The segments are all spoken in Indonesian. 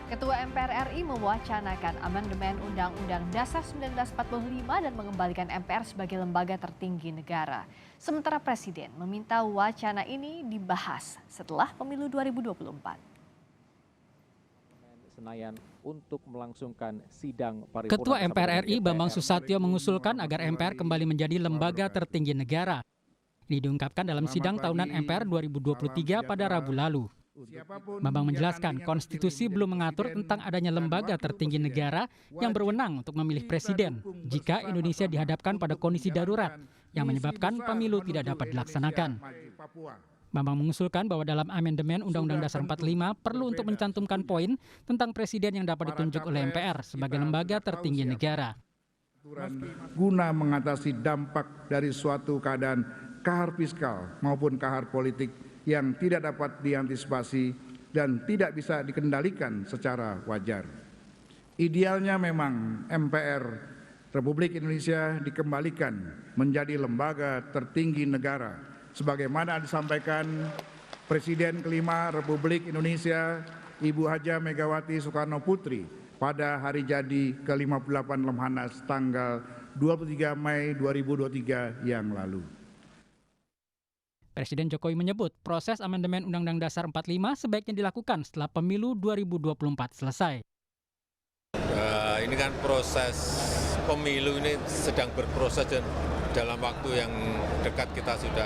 Ketua MPR RI mewacanakan amandemen Undang-Undang Dasar 1945 dan mengembalikan MPR sebagai lembaga tertinggi negara. Sementara Presiden meminta wacana ini dibahas setelah pemilu 2024. Senayan untuk melangsungkan sidang paripurna. Ketua MPR RI Bambang Susatyo mengusulkan agar MPR kembali menjadi lembaga tertinggi negara. Ini diungkapkan dalam sidang tahunan MPR 2023 pada Rabu lalu. Bambang menjelaskan konstitusi belum mengatur tentang adanya lembaga tertinggi negara yang berwenang untuk memilih presiden jika Indonesia dihadapkan pada kondisi darurat yang menyebabkan pemilu tidak dapat dilaksanakan. Bambang mengusulkan bahwa dalam amandemen Undang-Undang Dasar 45 perlu untuk mencantumkan poin tentang presiden yang dapat ditunjuk oleh MPR sebagai lembaga tertinggi negara. Guna mengatasi dampak dari suatu keadaan kahar fiskal maupun kahar politik yang tidak dapat diantisipasi dan tidak bisa dikendalikan secara wajar. Idealnya memang MPR Republik Indonesia dikembalikan menjadi lembaga tertinggi negara sebagaimana disampaikan Presiden kelima Republik Indonesia Ibu Haja Megawati Soekarno Putri pada hari jadi ke-58 Lemhanas tanggal 23 Mei 2023 yang lalu. Presiden Jokowi menyebut proses amandemen Undang-Undang Dasar 45 sebaiknya dilakukan setelah pemilu 2024 selesai. Ini kan proses pemilu ini sedang berproses dan dalam waktu yang dekat kita sudah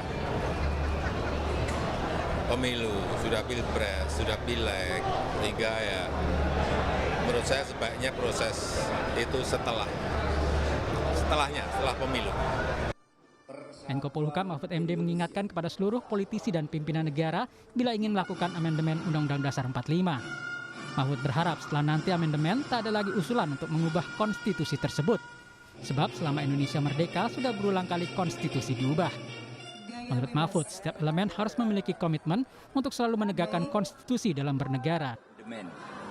pemilu, sudah pilpres, sudah pileg, sehingga ya menurut saya sebaiknya proses itu setelah pemilu. Menko Polhukam Mahfud MD mengingatkan kepada seluruh politisi dan pimpinan negara bila ingin melakukan amandemen Undang-Undang Dasar 45. Mahfud berharap setelah nanti amandemen tak ada lagi usulan untuk mengubah konstitusi tersebut. Sebab selama Indonesia merdeka sudah berulang kali konstitusi diubah. Menurut Mahfud, setiap elemen harus memiliki komitmen untuk selalu menegakkan konstitusi dalam bernegara.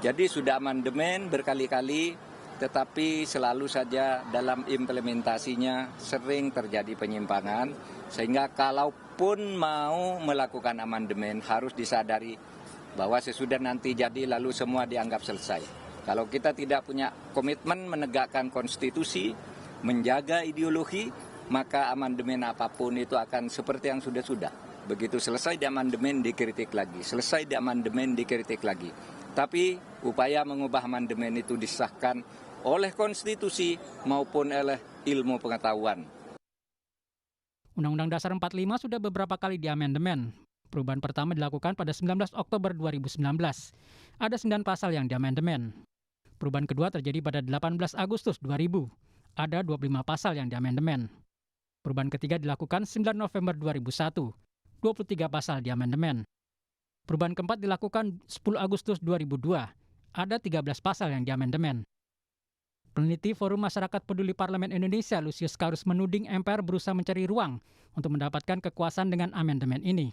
Jadi sudah amandemen berkali-kali, tetapi selalu saja dalam implementasinya sering terjadi penyimpangan, sehingga kalaupun mau melakukan amandemen harus disadari bahwa sesudah nanti jadi lalu semua dianggap selesai. Kalau kita tidak punya komitmen menegakkan konstitusi, menjaga ideologi, maka amandemen apapun itu akan seperti yang sudah-sudah. Begitu selesai di amandemen dikritik lagi, selesai di amandemen dikritik lagi. Tapi upaya mengubah amandemen itu disahkan oleh konstitusi maupun oleh ilmu pengetahuan. Undang-Undang Dasar 45 sudah beberapa kali diamandemen. Perubahan pertama dilakukan pada 19 Oktober 2019. Ada 9 pasal yang diamandemen. Perubahan kedua terjadi pada 18 Agustus 2000. Ada 25 pasal yang diamandemen. Perubahan ketiga dilakukan 9 November 2001. 23 pasal diamandemen. Perubahan keempat dilakukan 10 Agustus 2002. Ada 13 pasal yang diamandemen. Peneliti Forum Masyarakat Peduli Parlemen Indonesia, Lucius Karus, menuding MPR berusaha mencari ruang untuk mendapatkan kekuasaan dengan amandemen ini.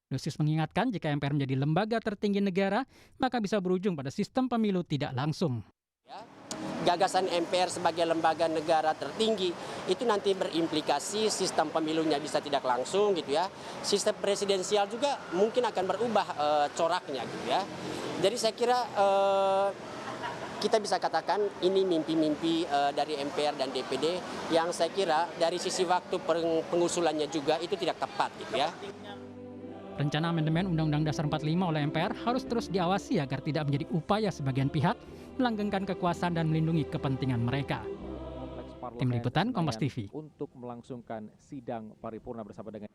Lucius mengingatkan jika MPR menjadi lembaga tertinggi negara, maka bisa berujung pada sistem pemilu tidak langsung. Gagasan MPR sebagai lembaga negara tertinggi itu nanti berimplikasi sistem pemilunya bisa tidak langsung gitu ya. Sistem presidensial juga mungkin akan berubah coraknya gitu ya. Jadi saya kira kita bisa katakan ini mimpi-mimpi dari MPR dan DPD yang saya kira dari sisi waktu pengusulannya juga itu tidak tepat gitu ya. Rencana amandemen Undang-Undang Dasar 45 oleh MPR harus terus diawasi agar tidak menjadi upaya sebagian pihak melanggengkan kekuasaan dan melindungi kepentingan mereka. Tim Liputan Kompas TV. Untuk melangsungkan sidang paripurna bersama dengan